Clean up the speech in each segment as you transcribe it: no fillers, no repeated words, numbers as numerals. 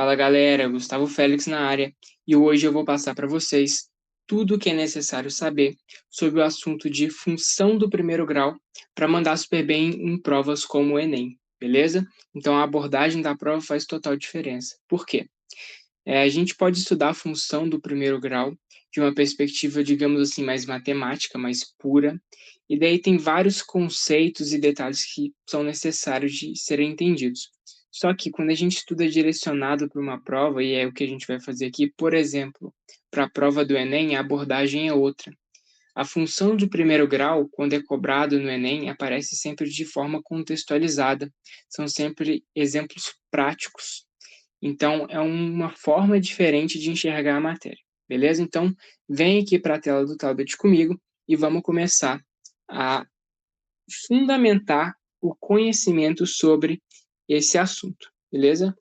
Fala galera, Gustavo Félix na área e hoje eu vou passar para vocês tudo o que é necessário saber sobre o assunto de função do primeiro grau para mandar super bem em provas como o Enem, beleza? Então a abordagem da prova faz total diferença. Por quê? A gente pode estudar a função do primeiro grau de uma perspectiva, digamos assim, mais matemática, mais pura, e daí tem vários conceitos e detalhes que são necessários de serem entendidos. Só que quando a gente estuda direcionado para uma prova, e é o que a gente vai fazer aqui, por exemplo, para a prova do Enem, a abordagem é outra. A função de primeiro grau, quando é cobrado no Enem, aparece sempre de forma contextualizada. São sempre exemplos práticos. Então, é uma forma diferente de enxergar a matéria, beleza? Então, vem aqui para a tela do tablet comigo e vamos começar a fundamentar o conhecimento sobre esse assunto, beleza?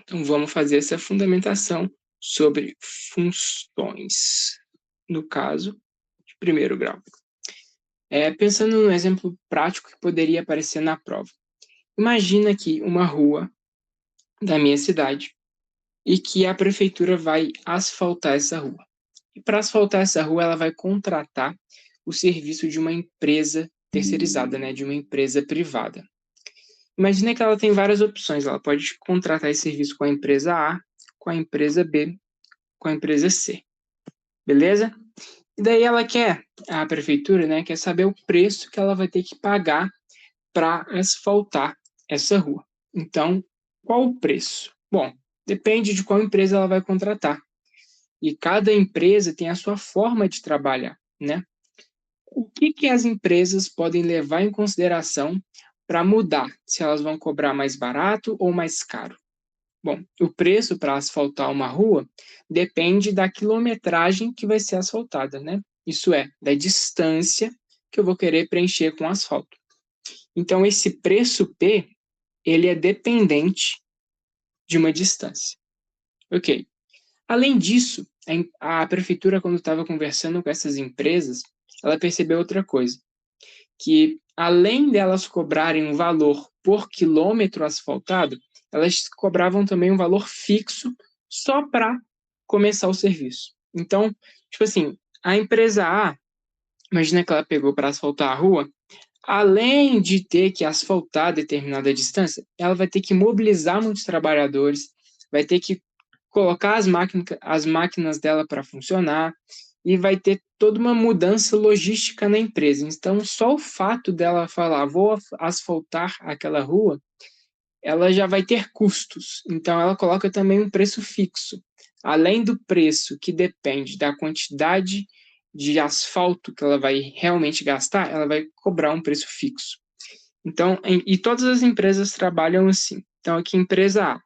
Então, vamos fazer essa fundamentação sobre funções, no caso, de primeiro grau. Pensando num exemplo prático que poderia aparecer na prova. Imagina que uma rua da minha cidade e que a prefeitura vai asfaltar essa rua. E para asfaltar essa rua, ela vai contratar o serviço de uma empresa terceirizada, né, de uma empresa privada. Imagina que ela tem várias opções, ela pode contratar esse serviço com a empresa A, com a empresa B, com a empresa C, beleza? E daí a prefeitura, né, quer saber o preço que ela vai ter que pagar para asfaltar essa rua. Então, qual o preço? Bom, depende de qual empresa ela vai contratar. E cada empresa tem a sua forma de trabalhar, né? O que as empresas podem levar em consideração para mudar se elas vão cobrar mais barato ou mais caro? Bom, o preço para asfaltar uma rua depende da quilometragem que vai ser asfaltada, né? Isso é, da distância que eu vou querer preencher com asfalto. Então, esse preço P, ele é dependente de uma distância. Ok. Além disso, a prefeitura, quando estava conversando com essas empresas, ela percebeu outra coisa, que além delas cobrarem um valor por quilômetro asfaltado, elas cobravam também um valor fixo só para começar o serviço. Então, tipo assim, a empresa A, imagina que ela pegou para asfaltar a rua, além de ter que asfaltar determinada distância, ela vai ter que mobilizar muitos trabalhadores, vai ter que colocar as máquinas dela para funcionar e vai ter toda uma mudança logística na empresa. Então, só o fato dela falar, vou asfaltar aquela rua, ela já vai ter custos. Então, ela coloca também um preço fixo. Além do preço que depende da quantidade de asfalto que ela vai realmente gastar, ela vai cobrar um preço fixo. Então, e todas as empresas trabalham assim. Então, aqui, empresa A,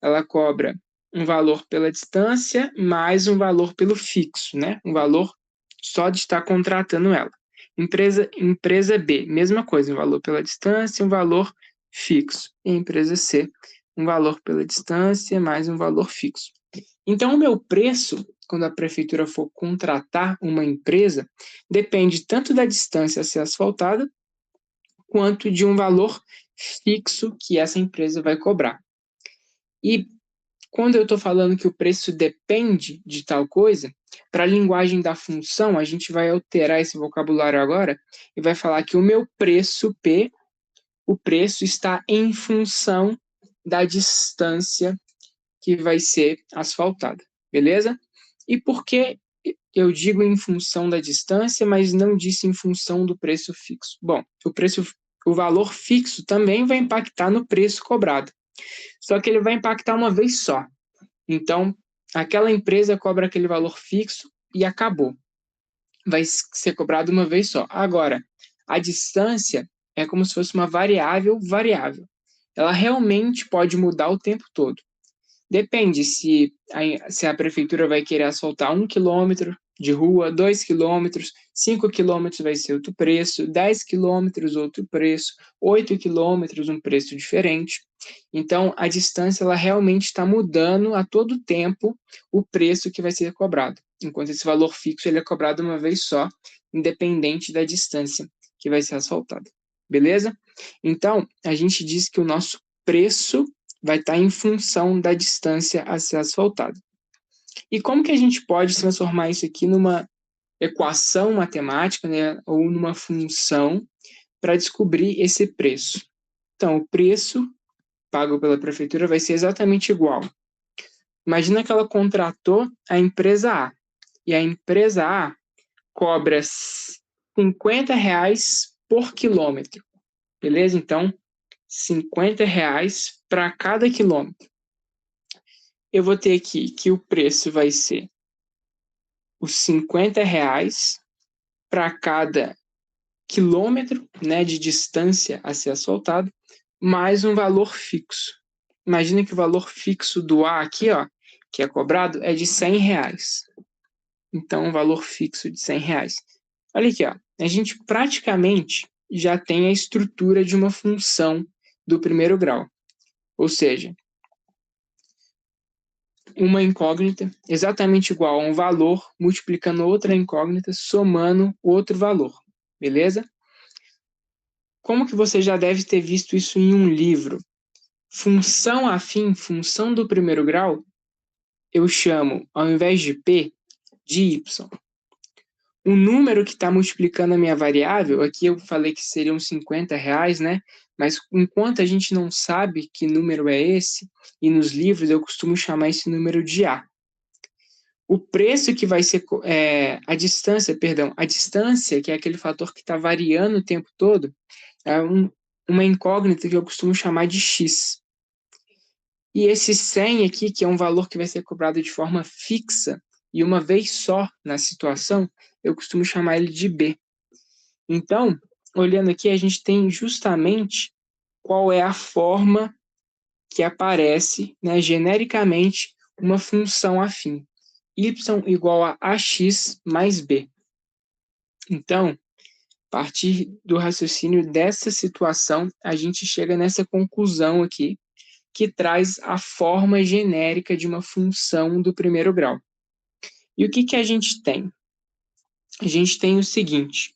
ela cobra um valor pela distância mais um valor pelo fixo, né? Um valor só de estar contratando ela. Empresa B, mesma coisa, um valor pela distância, um valor fixo. E empresa C, um valor pela distância mais um valor fixo. Então, o meu preço, quando a prefeitura for contratar uma empresa, depende tanto da distância a ser asfaltada, quanto de um valor fixo que essa empresa vai cobrar. E quando eu estou falando que o preço depende de tal coisa, para a linguagem da função, a gente vai alterar esse vocabulário agora e vai falar que o meu preço, P, o preço está em função da distância que vai ser asfaltada, beleza? E por que eu digo em função da distância, mas não disse em função do preço fixo? Bom, o valor fixo também vai impactar no preço cobrado, só que ele vai impactar uma vez só. Então, aquela empresa cobra aquele valor fixo e acabou. Vai ser cobrado uma vez só. Agora, a distância é como se fosse uma variável variável. Ela realmente pode mudar o tempo todo. Depende se a prefeitura vai querer asfaltar 1 quilômetro de rua, 2 quilômetros, 5 quilômetros vai ser outro preço, 10 quilômetros outro preço, 8 quilômetros um preço diferente. Então, a distância ela realmente está mudando a todo tempo o preço que vai ser cobrado, enquanto esse valor fixo ele é cobrado uma vez só, independente da distância que vai ser asfaltada. Beleza? Então, a gente diz que o nosso preço vai estar em função da distância a ser asfaltada. E como que a gente pode transformar isso aqui numa equação matemática, né, ou numa função para descobrir esse preço? Então, o preço pago pela prefeitura vai ser exatamente igual. Imagina que ela contratou a empresa A, e a empresa A cobra R$50 por quilômetro, beleza? Então, R$50 para cada quilômetro. Eu vou ter aqui que o preço vai ser os R$50 para cada quilômetro, né, de distância a ser asfaltado, mais um valor fixo. Imagina que o valor fixo do A aqui, ó, que é cobrado, é de R$100. Então, um valor fixo de R$100. Olha aqui, ó, a gente praticamente já tem a estrutura de uma função do primeiro grau. Ou seja, uma incógnita exatamente igual a um valor, multiplicando outra incógnita, somando outro valor. Beleza? Como que você já deve ter visto isso em um livro? Função afim, função do primeiro grau, eu chamo, ao invés de P, de Y. O número que está multiplicando a minha variável, aqui eu falei que seriam R$50, né? Mas enquanto a gente não sabe que número é esse, e nos livros eu costumo chamar esse número de A. O preço que vai ser, a distância, que é aquele fator que está variando o tempo todo, é uma incógnita que eu costumo chamar de X. E esse 100 aqui, que é um valor que vai ser cobrado de forma fixa, e uma vez só na situação, eu costumo chamar ele de B. Então, olhando aqui, a gente tem justamente qual é a forma que aparece, né, genericamente, uma função afim. Y igual a AX mais B. Então, a partir do raciocínio dessa situação, a gente chega nessa conclusão aqui, que traz a forma genérica de uma função do primeiro grau. E o que a gente tem? A gente tem o seguinte: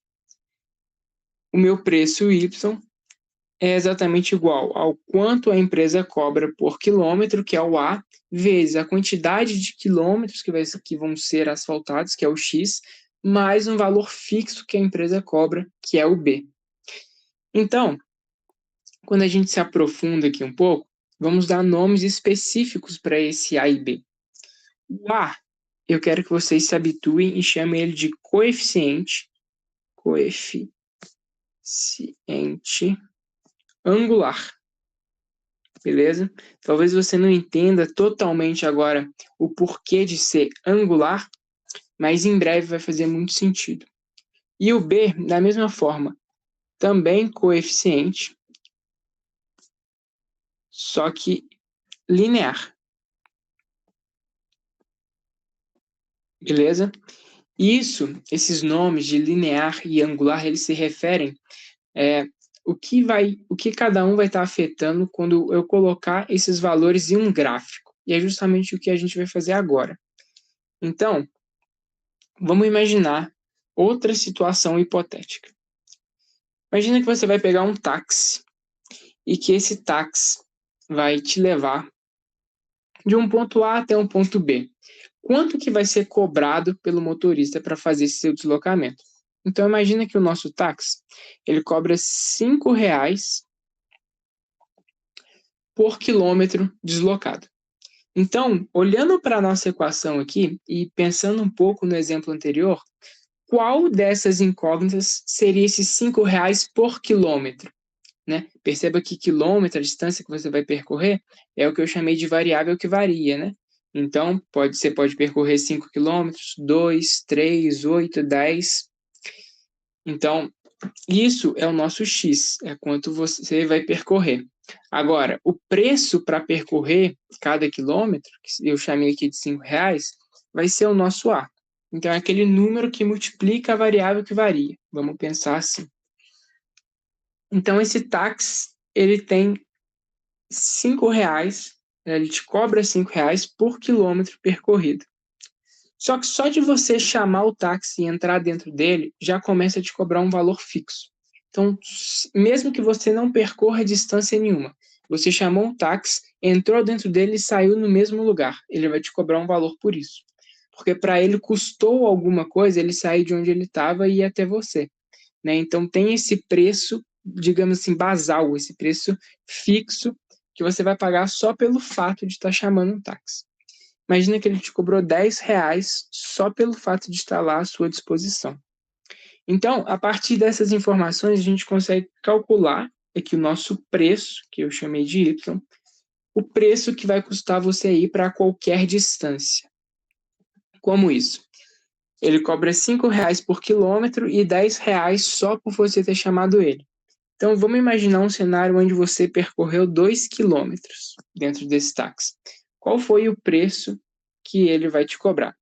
o meu preço Y é exatamente igual ao quanto a empresa cobra por quilômetro, que é o A, vezes a quantidade de quilômetros que vão ser asfaltados, que é o X, mais um valor fixo que a empresa cobra, que é o B. Então, quando a gente se aprofunda aqui um pouco, vamos dar nomes específicos para esse A e B. O A, eu quero que vocês se habituem e chamem ele de coeficiente angular. Beleza? Talvez você não entenda totalmente agora o porquê de ser angular, mas em breve vai fazer muito sentido. E o B, da mesma forma, também coeficiente, só que linear. Beleza? Esses nomes de linear e angular, eles se referem o que cada um vai estar afetando quando eu colocar esses valores em um gráfico. E é justamente o que a gente vai fazer agora. Então, vamos imaginar outra situação hipotética. Imagina que você vai pegar um táxi e que esse táxi vai te levar de um ponto A até um ponto B. Quanto que vai ser cobrado pelo motorista para fazer esse seu deslocamento? Então, imagina que o nosso táxi, ele cobra R$5 por quilômetro deslocado. Então, olhando para a nossa equação aqui e pensando um pouco no exemplo anterior, qual dessas incógnitas seria esses R$5 por quilômetro? Né? Perceba que quilômetro, a distância que você vai percorrer, é o que eu chamei de variável que varia, né? Então, você pode percorrer 5 quilômetros, 2, 3, 8, 10. Então, isso é o nosso X, é quanto você vai percorrer. Agora, o preço para percorrer cada quilômetro, que eu chamei aqui de R$5, vai ser o nosso A. Então, é aquele número que multiplica a variável que varia. Vamos pensar assim. Então, esse táxi, ele tem R$5, ele te cobra R$5 por quilômetro percorrido. Só que só de você chamar o táxi e entrar dentro dele, já começa a te cobrar um valor fixo. Então, mesmo que você não percorra distância nenhuma, Você chamou um táxi, entrou dentro dele e saiu no mesmo lugar. Ele vai te cobrar um valor por isso. Porque para ele custou alguma coisa ele sair de onde ele estava e ir até você, né? Então tem esse preço, digamos assim, basal, esse preço fixo que você vai pagar só pelo fato de estar chamando um táxi. Imagina que ele te cobrou R$10 só pelo fato de estar lá à sua disposição. Então, a partir dessas informações, a gente consegue calcular aqui o nosso preço, que eu chamei de Y, o preço que vai custar você ir para qualquer distância. Como isso? Ele cobra R$5 por quilômetro e R$10 só por você ter chamado ele. Então, vamos imaginar um cenário onde você percorreu 2 quilômetros dentro desse táxi. Qual foi o preço que ele vai te cobrar?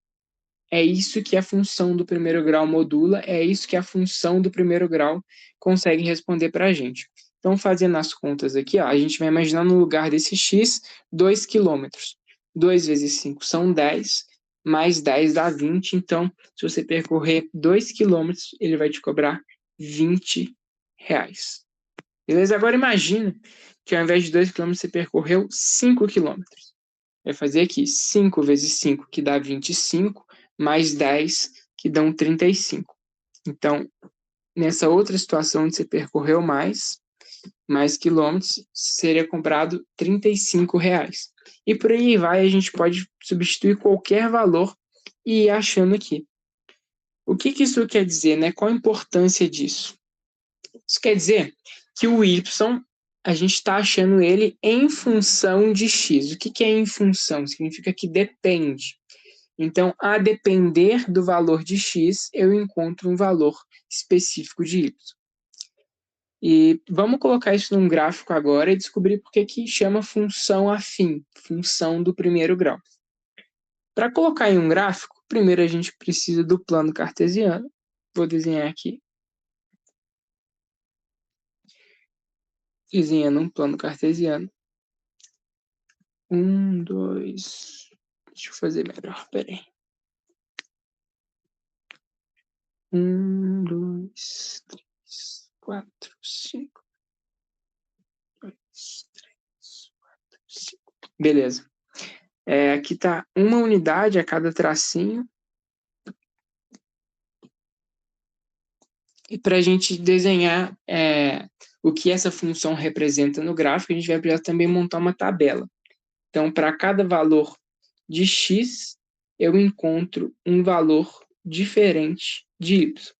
É isso que a função do primeiro grau modula, é isso que a função do primeiro grau consegue responder para a gente. Então, fazendo as contas aqui, ó, a gente vai imaginar no lugar desse x, 2 quilômetros. 2 vezes 5 são 10, mais 10 dá 20. Então, se você percorrer 2 quilômetros, ele vai te cobrar R$20. Beleza? Agora imagina que ao invés de 2 quilômetros, você percorreu 5 quilômetros. Vai fazer aqui 5 vezes 5, que dá 25, mais 10, que dão 35. Então, nessa outra situação onde você percorreu mais quilômetros, seria comprado R$35. E por aí vai, a gente pode substituir qualquer valor e ir achando aqui. O que isso quer dizer, né? Qual a importância disso? Isso quer dizer que o y, a gente está achando ele em função de x. O que é em função? Significa que depende. Então, a depender do valor de x, eu encontro um valor específico de y. E vamos colocar isso num gráfico agora e descobrir por que chama função afim, função do primeiro grau. Para colocar em um gráfico, primeiro a gente precisa do plano cartesiano. Vou desenhar aqui. Desenhando um plano cartesiano. 1, 2... Deixa eu fazer melhor, peraí. 1, 2, 3, 4, 5. 2, 3, 4, 5. Beleza. Aqui está uma unidade a cada tracinho. E para a gente desenhar o que essa função representa no gráfico, a gente vai precisar também montar uma tabela. Então, para cada valor de x, eu encontro um valor diferente de y.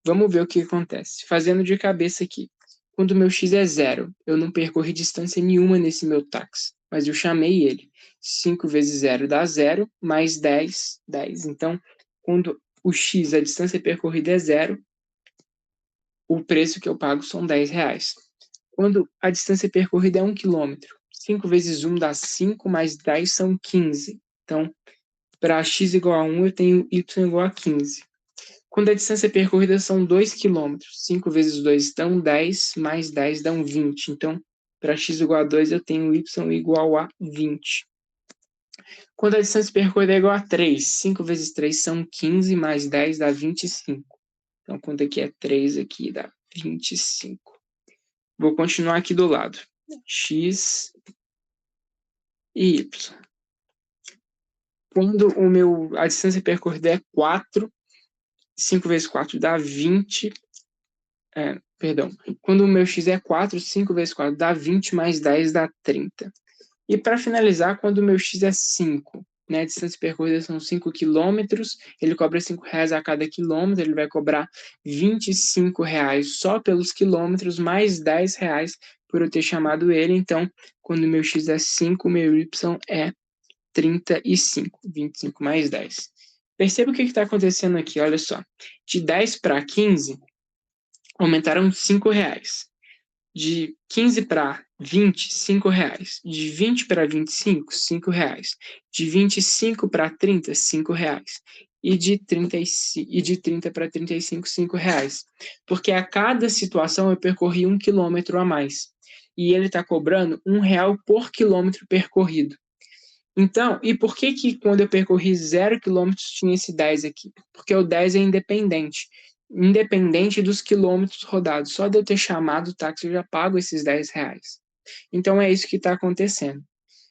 Vamos ver o que acontece. Fazendo de cabeça aqui. Quando o meu x é 0, eu não percorri distância nenhuma nesse meu táxi, mas eu chamei ele. 5 vezes 0 dá 0, mais 10, 10. Então, quando o x, a distância percorrida é 0, o preço que eu pago são R$10. Quando a distância percorrida é 1 km, 5 vezes 1 dá 5, mais 10 são 15. Então, para x igual a 1, eu tenho y igual a 15. Quando a distância percorrida são 2 km, 5 vezes 2 dão 10, mais 10 dão 20. Então, para x igual a 2, eu tenho y igual a 20. Quando a distância percorrida é igual a 3, 5 vezes 3 são 15, mais 10 dá 25. Então, quando aqui é 3, aqui dá 25. Vou continuar aqui do lado. X e y. Quando a distância percorrida é 4, 5 vezes 4 dá 20. Quando o meu x é 4, 5 vezes 4 dá 20, mais 10 dá 30. E para finalizar, quando o meu x é 5, né, a distância percorrida são 5 quilômetros, ele cobra R$5 a cada quilômetro, ele vai cobrar R$25 só pelos quilômetros, mais R$10 por eu ter chamado ele. Então, quando o meu x é 5, o meu y é 35, 25 mais 10. Perceba o que está acontecendo aqui, olha só. De 10 para 15, aumentaram R$5. De 15 para 20, R$5. De 20 para 25, R$5. De 25 para 30, R$5. E de 30 para 35, R$5. Porque a cada situação eu percorri 1 quilômetro a mais. E ele está cobrando R$1 por quilômetro percorrido. Então, e por que quando eu percorri 0 quilômetros tinha esse 10 aqui? Porque o 10 é independente dos quilômetros rodados. Só de eu ter chamado o táxi, eu já pago esses R$10. Então, é isso que está acontecendo.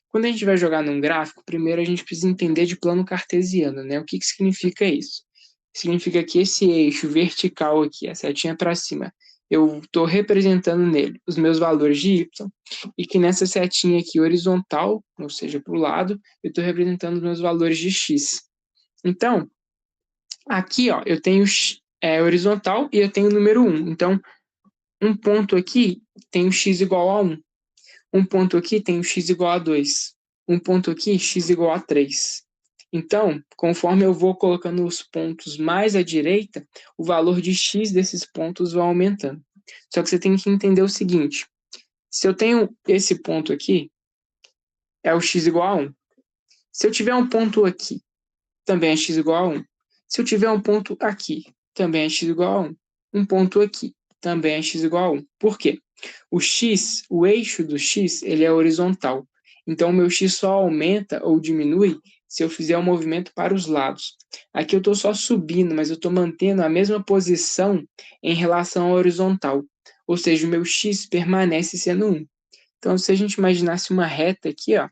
Quando a gente vai jogar num gráfico, primeiro a gente precisa entender de plano cartesiano, né? O que significa isso? Significa que esse eixo vertical aqui, a setinha para cima, eu estou representando nele os meus valores de y, e que nessa setinha aqui horizontal, ou seja, para o lado, eu estou representando os meus valores de x. Então, aqui ó, eu tenho horizontal e eu tenho o número 1. Então, um ponto aqui tem o x igual a 1. Um ponto aqui tem o x igual a 2. Um ponto aqui, x igual a 3. Então, conforme eu vou colocando os pontos mais à direita, o valor de x desses pontos vai aumentando. Só que você tem que entender o seguinte: se eu tenho esse ponto aqui, é o x igual a 1. Se eu tiver um ponto aqui, também é x igual a 1. Se eu tiver um ponto aqui, também é x igual a 1. Um ponto aqui, também é x igual a 1. Por quê? O x, o eixo do x, ele é horizontal. Então, o meu x só aumenta ou diminui se eu fizer um movimento para os lados. Aqui eu estou só subindo, mas eu estou mantendo a mesma posição em relação ao horizontal. Ou seja, o meu x permanece sendo 1. Então, se a gente imaginasse uma reta aqui, ó,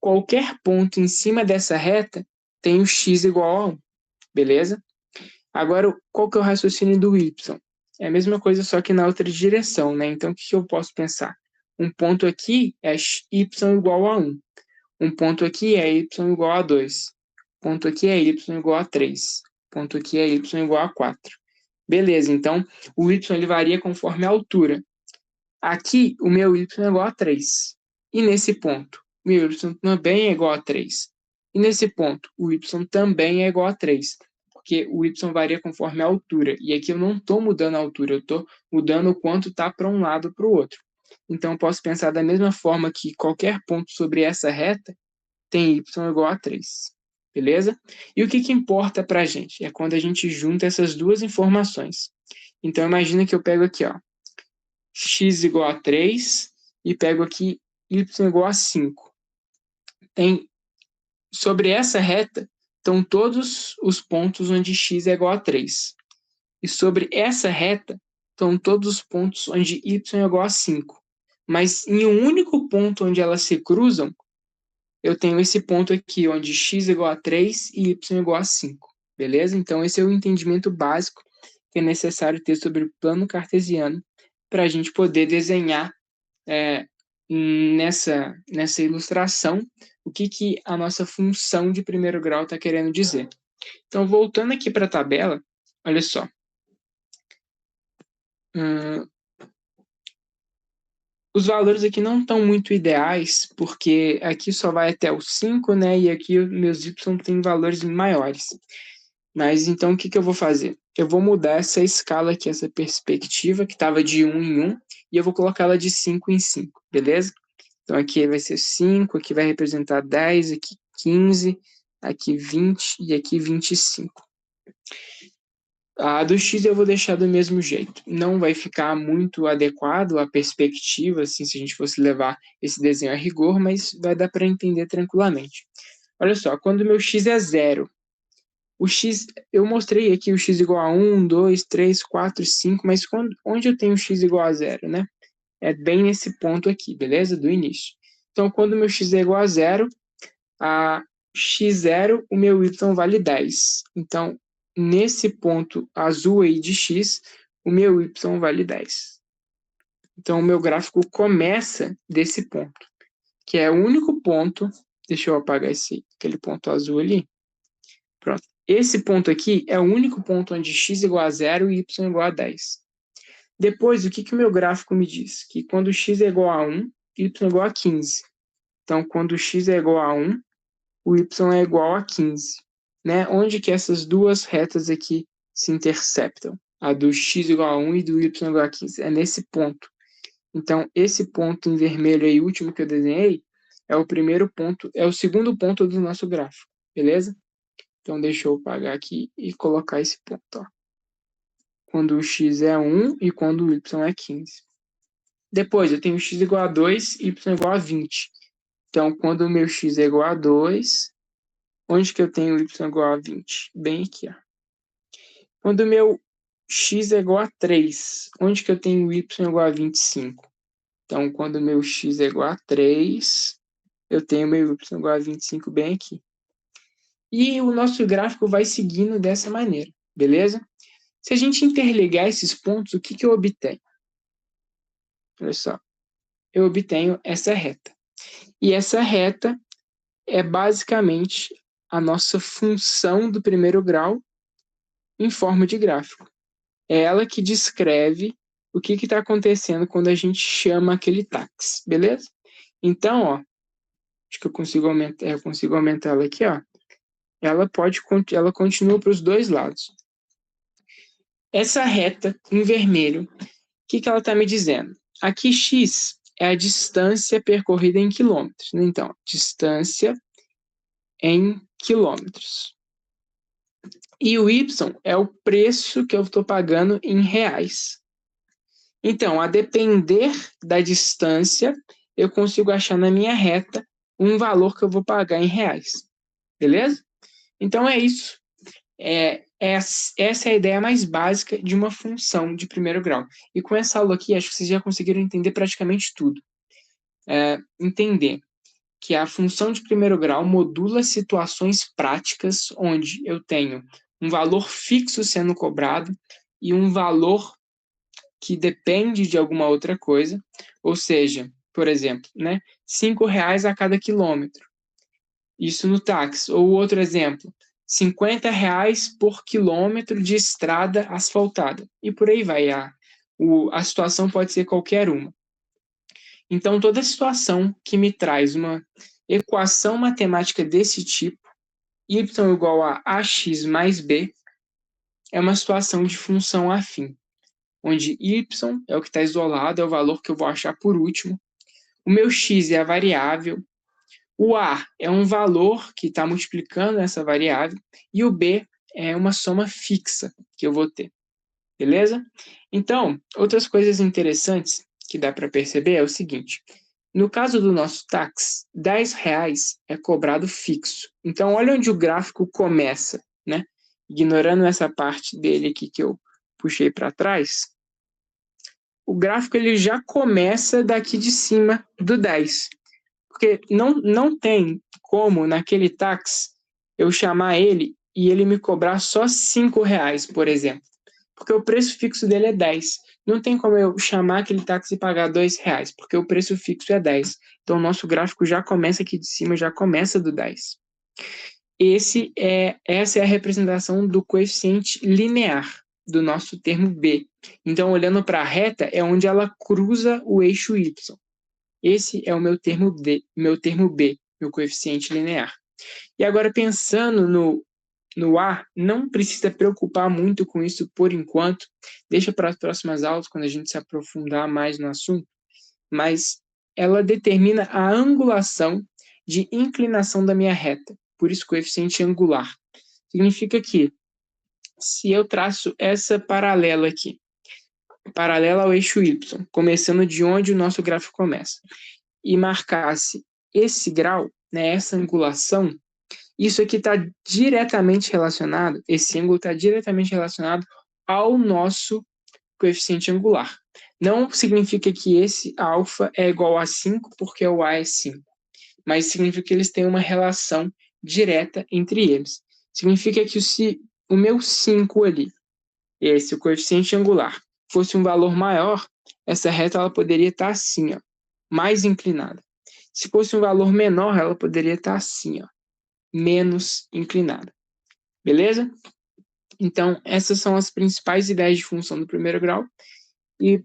qualquer ponto em cima dessa reta tem o x igual a 1, beleza? Agora, qual que é o raciocínio do y? É a mesma coisa, só que na outra direção, né? Então, o que eu posso pensar? Um ponto aqui é y igual a 1. Um ponto aqui é y igual a 2. Ponto aqui é y igual a 3. Ponto aqui é y igual a 4. Beleza, então o y ele varia conforme a altura. Aqui, o meu y é igual a 3. E nesse ponto, o meu y também é igual a 3. E nesse ponto, o y também é igual a 3. Porque o y varia conforme a altura. E aqui eu não estou mudando a altura, eu estou mudando o quanto está para um lado ou para o outro. Então, eu posso pensar da mesma forma que qualquer ponto sobre essa reta tem y igual a 3. Beleza? E o que importa para a gente? É quando a gente junta essas duas informações. Então, imagina que eu pego aqui, ó, x igual a 3 e pego aqui y igual a 5. Sobre essa reta estão todos os pontos onde x é igual a 3. E sobre essa reta estão todos os pontos onde y é igual a 5. Mas em um único ponto onde elas se cruzam, eu tenho esse ponto aqui, onde x é igual a 3 e y é igual a 5. Beleza? Então, esse é o entendimento básico que é necessário ter sobre o plano cartesiano para a gente poder desenhar nessa ilustração o que a nossa função de primeiro grau está querendo dizer. Então, voltando aqui para a tabela, olha só. Os valores aqui não estão muito ideais, porque aqui só vai até o 5, né? E aqui meus y têm valores maiores. Mas então, o que eu vou fazer? Eu vou mudar essa escala aqui, essa perspectiva, que estava de 1 em 1, e eu vou colocar ela de 5 em 5, beleza? Então, aqui vai ser 5, aqui vai representar 10, aqui 15, aqui 20 e aqui 25. A do x eu vou deixar do mesmo jeito. Não vai ficar muito adequado à perspectiva, assim, se a gente fosse levar esse desenho a rigor, mas vai dar para entender tranquilamente. Olha só, quando o meu x é 0, o x, eu mostrei aqui o x igual a 1, 2, 3, 4, 5, mas onde eu tenho x igual a 0, né? É bem nesse ponto aqui, beleza? Do início. Então, quando o meu x é igual a 0, a x0, o meu y vale 10. Então, nesse ponto azul aí de x, o meu y vale 10. Então, o meu gráfico começa desse ponto, que é o único ponto. Deixa eu apagar aquele ponto azul ali. Pronto. Esse ponto aqui é o único ponto onde x é igual a 0 e y é igual a 10. Depois, o que o meu gráfico me diz? Que quando x é igual a 1, y é igual a 15. Então, quando x é igual a 1, o y é igual a 15. Né? Onde que essas duas retas aqui se interceptam? A do x igual a 1 e do y igual a 15. É nesse ponto. Então, esse ponto em vermelho aí, último que eu desenhei, é o primeiro ponto, é o segundo ponto do nosso gráfico. Beleza? Então, deixa eu apagar aqui e colocar esse ponto. Ó. Quando o x é 1 e quando o y é 15. Depois, eu tenho x igual a 2 e y igual a 20. Então, quando o meu x é igual a 2, onde que eu tenho y igual a 20? Bem aqui, ó. Quando o meu x é igual a 3, onde que eu tenho y igual a 25? Então, quando o meu x é igual a 3, eu tenho meu y igual a 25 bem aqui. E o nosso gráfico vai seguindo dessa maneira, beleza? Se a gente interligar esses pontos, o que eu obtenho? Olha só, eu obtenho essa reta. E essa reta é basicamente a nossa função do primeiro grau em forma de gráfico. É ela que descreve o que está acontecendo quando a gente chama aquele táxi, beleza? Então, ó, acho que eu consigo aumentar ela aqui, ó. Ela continua para os dois lados. Essa reta em vermelho, o que ela está me dizendo? Aqui x é a distância percorrida em quilômetros. Então, distância em quilômetros. E o y é o preço que eu estou pagando em reais. Então, a depender da distância, eu consigo achar na minha reta um valor que eu vou pagar em reais. Beleza? Então, é isso. Essa é a ideia mais básica de uma função de primeiro grau. E com essa aula aqui, acho que vocês já conseguiram entender praticamente tudo. Entender que a função de primeiro grau modula situações práticas onde eu tenho um valor fixo sendo cobrado e um valor que depende de alguma outra coisa, ou seja, por exemplo, né, R$5 a cada quilômetro. Isso no táxi. Ou outro exemplo, R$50 por quilômetro de estrada asfaltada. E por aí vai. A situação pode ser qualquer uma. Então, toda situação que me traz uma equação matemática desse tipo, y igual a ax mais b, é uma situação de função afim, onde y é o que está isolado, é o valor que eu vou achar por último, o meu x é a variável, o a é um valor que está multiplicando essa variável, e o b é uma soma fixa que eu vou ter. Beleza? Então, outras coisas interessantes que dá para perceber é o seguinte. No caso do nosso táxi, R$10 é cobrado fixo. Então, olha onde o gráfico começa, né? Ignorando essa parte dele aqui que eu puxei para trás, o gráfico ele já começa daqui de cima do 10. Porque não tem como, naquele táxi, eu chamar ele e ele me cobrar só R$5, por exemplo. Porque o preço fixo dele é 10. Não tem como eu chamar aquele táxi e pagar R$2, porque o preço fixo é 10. Então, o nosso gráfico já começa aqui de cima, já começa do 10. Essa é a representação do coeficiente linear do nosso termo B. Então, olhando para a reta, é onde ela cruza o eixo Y. Esse é o meu termo B, meu coeficiente linear. E agora, pensando no A, não precisa preocupar muito com isso por enquanto. Deixa para as próximas aulas, quando a gente se aprofundar mais no assunto. Mas ela determina a angulação de inclinação da minha reta. Por isso, coeficiente angular. Significa que, se eu traço essa paralela aqui, paralela ao eixo Y, começando de onde o nosso gráfico começa, e marcasse esse grau, né, essa angulação, isso aqui está diretamente relacionado, esse ângulo está diretamente relacionado ao nosso coeficiente angular. Não significa que esse alfa é igual a 5 porque o A é 5, mas significa que eles têm uma relação direta entre eles. Significa que se o meu 5 ali, esse o coeficiente angular, fosse um valor maior, essa reta ela poderia estar assim, ó, mais inclinada. Se fosse um valor menor, ela poderia estar assim, ó, menos inclinada. Beleza? Então, essas são as principais ideias de função do primeiro grau. E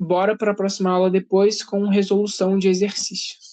bora para a próxima aula depois com resolução de exercícios.